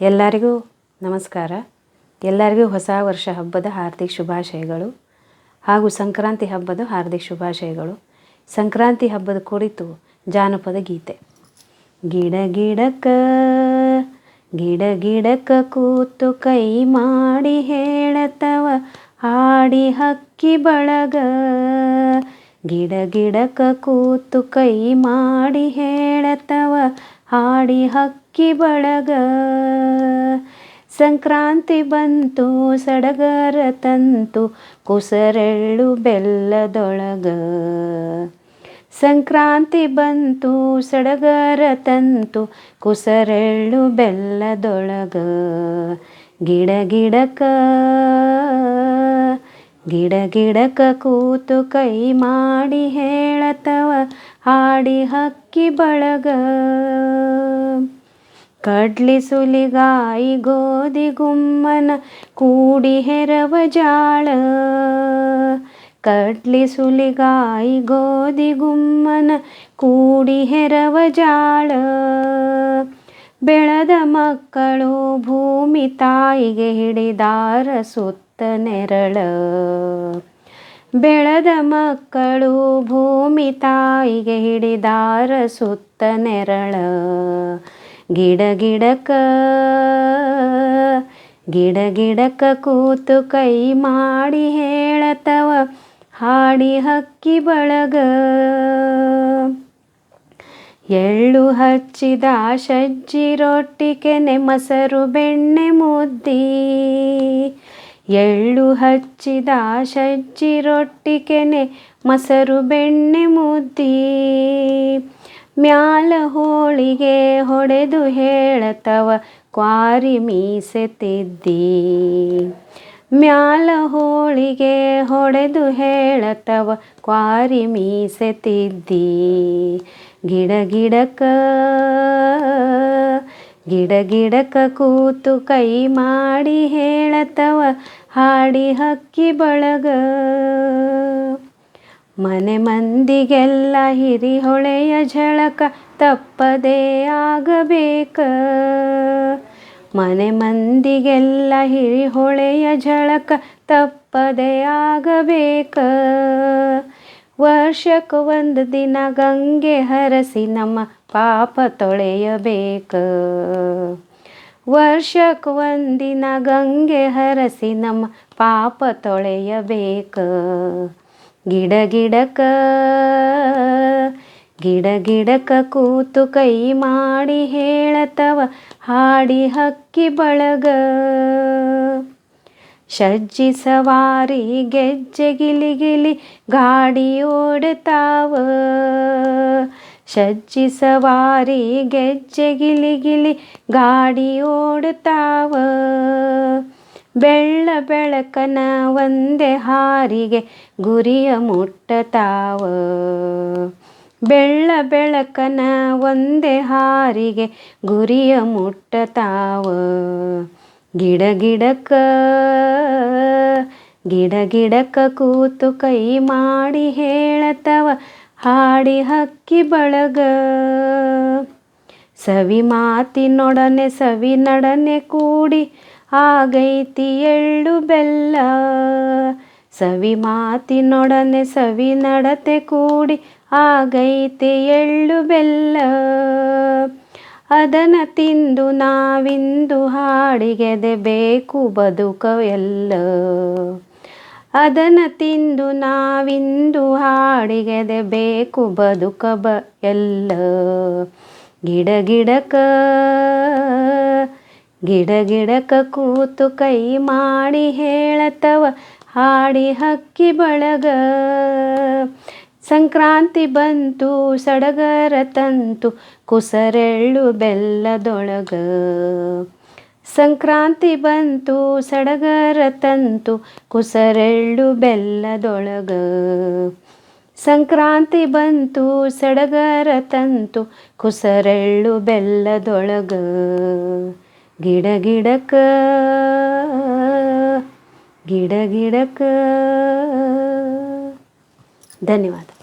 ಎಲ್ಲರಿಗೂ ನಮಸ್ಕಾರ. ಎಲ್ಲರಿಗೂ ಹೊಸ ವರ್ಷ ಹಬ್ಬದ ಹಾರ್ದಿಕ ಶುಭಾಶಯಗಳು ಹಾಗೂ ಸಂಕ್ರಾಂತಿ ಹಬ್ಬದ ಹಾರ್ದಿಕ ಶುಭಾಶಯಗಳು. ಸಂಕ್ರಾಂತಿ ಹಬ್ಬದ ಕುರಿತು ಜಾನಪದ ಗೀತೆ. ಗಿಡ ಗಿಡಕ್ಕ ಕೂತು ಕೈ ಮಾಡಿ ಹೇಳತವ ಹಾಡಿ ಹಕ್ಕಿ ಬಳಗ. ಗಿಡಕ್ಕ ಕೂತು ಕೈ ಮಾಡಿ ಹೇಳತವ ಹಾಡಿ ಹಕ್ಕಿ ಬಳಗ. ಸಂಕ್ರಾಂತಿ ಬಂತು ಸಡಗರ ತಂತು ಕುಸರೆಳ್ಳು ಬೆಲ್ಲದೊಳಗ. ಸಂಕ್ರಾಂತಿ ಬಂತು ಸಡಗರ ತಂತು ಕುಸರೆಳ್ಳು ಬೆಲ್ಲದೊಳಗ. ಗಿಡಕ್ಕ ಕೂತು ಕೈ ಮಾಡಿ ಹೇಳತವ ಹಾಡಿ ಹಕ್ಕಿ ಬಳಗ. ಕಡ್ಲಿ ಸುಲಿಗಾಯಿ ಗೋಧಿ ಗುಮ್ಮನ ಕೂಡಿ ಹೆರವ ಜಾಳ. ಕಡ್ಲಿ ಸುಲಿಗಾಯಿ ಗೋಧಿ ಗುಮ್ಮನ ಕೂಡಿ ಹೆರವ ಜಾಳ. ಬೆಳೆದ ಮಕ್ಕಳು ಭೂಮಿ ತಾಯಿಗೆ ಹಿಡಿದಾರ ಸುತ್ತ ನೆರಳ. ಬೆಳೆದ ಮಕ್ಕಳು ಭೂಮಿ ತಾಯಿಗೆ ಹಿಡಿದಾರ ಸುತ್ತ ನೆರಳ. ಗಿಡಕ್ಕ ಕೂತು ಕೈ ಮಾಡಿ ಹೇಳತವ ಹಾಡಿ ಹಕ್ಕಿ ಬಳಗ. ಎಳ್ಳು ಹಚ್ಚಿದ ಸಜ್ಜಿ ರೊಟ್ಟಿ ಕೆನೆ ಮೊಸರು ಬೆಣ್ಣೆ ಮುದ್ದಿ. ಎಳ್ಳು ಹಚ್ಚಿದ ಸಜ್ಜಿ ರೊಟ್ಟಿ ಕೆನೆ ಮೊಸರು ಬೆಣ್ಣೆ ಮುದ್ದಿ. ಮ್ಯಾಲ ಹೋಳಿಗೆ ಹೊಡೆದು ಹೇಳತವ ಕ್ವಾರಿ ಮೀಸೆ ತಿದ್ದಿ. ಮ್ಯಾಲ ಹೋಳಿಗೆ ಹೊಡೆದು ಹೇಳತವ ಕ್ವಾರಿ ಮೀಸೆ ತಿದ್ದಿ. ಗಿಡಕ್ಕ ಕೂತು ಕೈ ಮಾಡಿ ಹೇಳತವ ಹಾಡಿ ಹಕ್ಕಿ ಬಳಗ. ಮನೆ ಮಂದಿಗೆಲ್ಲ ಹಿರಿಹೊಳೆಯ ಝಳಕ ತಪ್ಪದೇ ಆಗಬೇಕ. ಮನೆ ಮಂದಿಗೆಲ್ಲ ಹಿರಿಹೊಳೆಯ ಝಳಕ ತಪ್ಪದೇ ಆಗಬೇಕ. ವರ್ಷಕ್ಕೆ ಒಂದು ದಿನ ಗಂಗೆ ಹರಸಿ ನಮ್ಮ ಪಾಪ ತೊಳೆಯಬೇಕ. ವರ್ಷಕ್ಕೆ ಒಂದಿನ ಗಂಗೆ ಹರಸಿ ನಮ್ಮ ಪಾಪ ತೊಳೆಯಬೇಕ. ಗಿಡಕ್ಕ ಕೂತು ಕೈ ಮಾಡಿ ಹೇಳತವ ಹಾಡಿ ಹಕ್ಕಿ ಬಳಗ. ಸಜ್ಜಿ ಸವಾರಿ ಗೆಜ್ಜೆ ಗಿಲಿಗಿಲಿ ಗಾಡಿ ಓಡುತ್ತಾವ. ಸಜ್ಜಿ ಸವಾರಿ ಗೆಜ್ಜೆ ಗಿಲಿಗಿಲಿ ಗಾಡಿ ಓಡುತ್ತಾವ. ಬೆಳಕನ ಒಂದೇ ಹಾರಿಗೆ ಗುರಿಯ ಮುಟ್ಟತಾವ. ಬೆಳಕನ ಒಂದೇ ಹಾರಿಗೆ ಗುರಿಯ ಮುಟ್ಟತಾವ. ಗಿಡಕ್ಕ ಕೂತು ಕೈ ಮಾಡಿ ಹೇಳತವ ಹಾಡಿ ಹಕ್ಕಿ ಬಳಗ. ಸವಿ ಮಾತಿನೊಡನೆ ಸವಿ ನಡನೆ ಕೂಡಿ ಆಗೈತಿ ಎಳ್ಳು ಬೆಲ್ಲ. ಸವಿ ಮಾತಿನೊಡನೆ ಸವಿ ನಡತೆ ಕೂಡಿ ಆಗೈತಿ ಎಳ್ಳು ಬೆಲ್ಲ. ಅದನ್ನ ತಿಂದು ನಾವಿಂದು ಹಾಡಿಗೆದೆಬೇಕು ಬದುಕ ಎಲ್ಲ. ಅದನ್ನ ತಿಂದು ನಾವಿಂದು ಹಾಡಿಗೆದೆಬೇಕು ಬದುಕ ಎಲ್ಲ. ಗಿಡಕ್ಕ ಕೂತು ಕೈ ಮಾಡಿ ಹೇಳತವ ಹಾಡಿ ಹಕ್ಕಿ ಬಳಗ. ಸಂಕ್ರಾಂತಿ ಬಂತು ಸಡಗರ ತಂತು ಕುಸರೆಳ್ಳು ಬೆಲ್ಲದೊಳಗ. ಸಂಕ್ರಾಂತಿ ಬಂತು ಸಡಗರ ತಂತು ಕುಸರೆಳ್ಳು ಬೆಲ್ಲದೊಳಗ. ಸಂಕ್ರಾಂತಿ ಬಂತು ಸಡಗರ ತಂತು ಕುಸರೆಳ್ಳು ಬೆಲ್ಲದೊಳಗ. ಗಿಡಕ್ಕ ಧನ್ಯವಾದ.